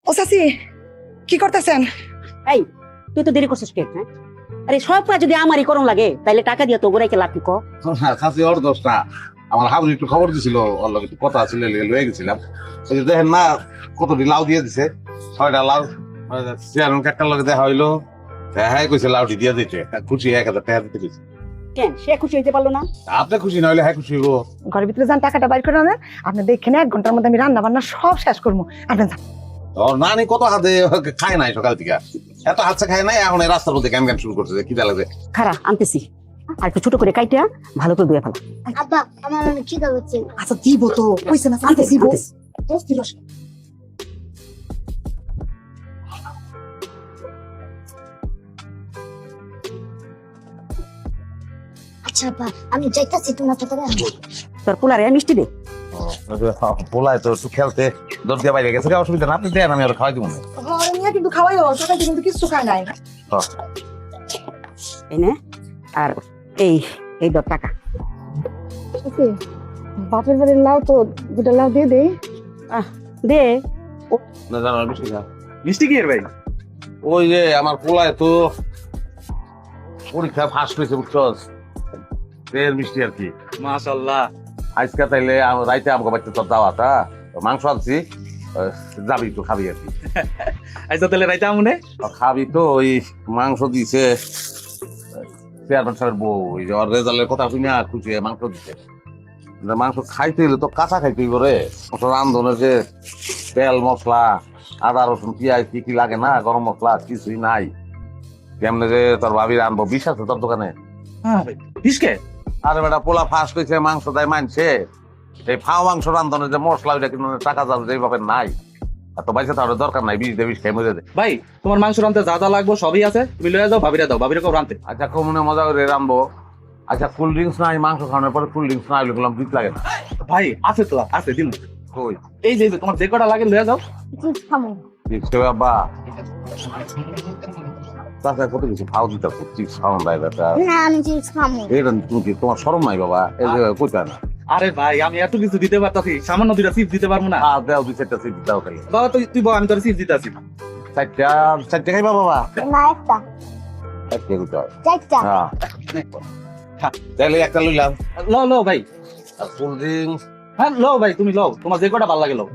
ও চাচি কি করতেছেন? এই তুই তো দেরি করছিস কে? হ্যাঁ, আরে সব কাজ যদি আমারই করণ লাগে তাইলে টাকা দিয়ে তো গোড়াইকে লাভ কি ক? খাসি ওর দোষটা। আমার হাবুল একটু খবর দিছিল, ওর লগে একটু কথা ছিল, লয়ে গেছিলাম। ওই যে দেখেন না কতটি লাউ দিয়ে দিছে, 6টা লাউ। চেয়ারম্যান কাকার লগে দেখা হইলো, হ্যাঁ কইছে লাউটি দিয়ে দিতে, খুশি 1000 টাকা দিতে কইছে। কেন সে খুশি হইতে পারলো না? আপনি খুশি না হইলে হ্যাঁ খুশি হইব। ঘরের ভিতরে যান, টাকাটা বাইর করে আনেন। আপনি দেখেন 1 ঘন্টার মধ্যে আমি রান্না বান্না সব শেষ করবো। আপনি যান। ওর নানি কত হাতে খায় নাই সকাল থেকে, এত হাতছে খায় নাই, এখন এই রাস্তার মধ্যে জ্ঞান শুরু করছে, কি লাগে। খারা আনতেছি, আর একটু ছোট করে কাইটা ভালো করে ধুয়ে ফেলা। আব্বা আমার অনেক খিদা হচ্ছে। আচ্ছা দিব তো, কইছে না আনতেছি, দিব। আনতেছি। আচ্ছা আব্বা আমি যাইতাছি তোমার সাথে। তোর পোলারে মিষ্টি দে। বলায় তো একটু খেলতে দর দিয়ে বাইরে গেছে, অসুবিধা না, আপনি দেন আমি আর খাওয়াই দিব না। ঘরে নিয়ে কিন্তু খাওয়াইও, সকালে কিন্তু কিছু খায় নাই। এই নে, আর এই এই দর টাকা। বাপের বাড়ির লাউ তো 2টা লাউ দিয়ে দেই। দে। না জানো মিষ্টি খা। মিষ্টি কি এর ভাই? ওই যে আমার পোলায় তো পরীক্ষা ফার্স্ট হয়েছে, বুঝছস, এর মিষ্টি আর কি। মাশাআল্লাহ। আজকে তাইলে রাইতে আমাকে বাড়িতে তোর দাওয়াত, মাংস আনছি, যাবি তো খাবি আর কি। আচ্ছা তাহলে রাইতে আমুনে খাবি তো, ওই মাংস দিছে চেয়ারম্যান সাহেবের বউ, ওই যে ওর রেজাল্টের কথা শুনে খুশি হয়ে মাংস দিছে। মাংস খাইতে হইলে তো কাঁচা খাইতে হইব রে, রান্ধনের যে তেল মশলা আদা রসুন পেঁয়াজ কি কি লাগে না, গরম মশলা কিছুই নাই। কেমনে যে তোর ভাবি রানবো, বিষ আছে তোর দোকানে? হ্যাঁ ভাই বিশকে আরে বেটা পোলা ফার্স্ট হয়েছে, মাংস দেয় মানছে, এই ফাও মাংস রান্ধনের যে মশলা ওইটা কিন্তু টাকা যাবে যেভাবে নাই, এত পয়সা তো দরকার নাই, বিষ দিয়ে বিষ খেয়ে মরে দে। ভাই তোমার মাংস রানতে যা যা লাগবো সবই আছে, তুমি লয়ে যাও, ভাবিরা দাও, ভাবিরা কেউ রানতে। আচ্ছা কমনে মজা করে রানবো। আচ্ছা কোল্ড ড্রিঙ্কস নাই, মাংস খাওয়ানোর পরে কোল্ড ড্রিঙ্কস না হইলে বললাম দিতে লাগে না। ভাই আছে তো, আছে দিন। কই এই যে তোমার যে কটা লাগে লয়ে যাও। চিপস খামু। চিপস বাবা, তাছাড়া কত কিছু খাওয়া দিতে চিপস খাওয়ান দেয় বেটা, না আমি চিপস খামু। এটা তুমি কি তোমার শরম নাই বাবা? এই যে কইতা না আরে ভাই আমি এত কিছু দিতে পারতাছি, সামান্য 2টা চিপস দিতে পারবো না? দেও 2-4টা চিপস দাও খালি। বাবা তুই বল, আমি তোর চিপস দিতে আছি। 4টা খাইবা বাবা? না একটা 4টা কইতে হয়। 4টা। হ্যাঁ তাহলে একটা লইলাম, লো লো ভাই। আর কোল্ড ড্রিঙ্কস হ্যাঁ লো ভাই, তুমি লো, তোমার যে কটা ভালো লাগে লো।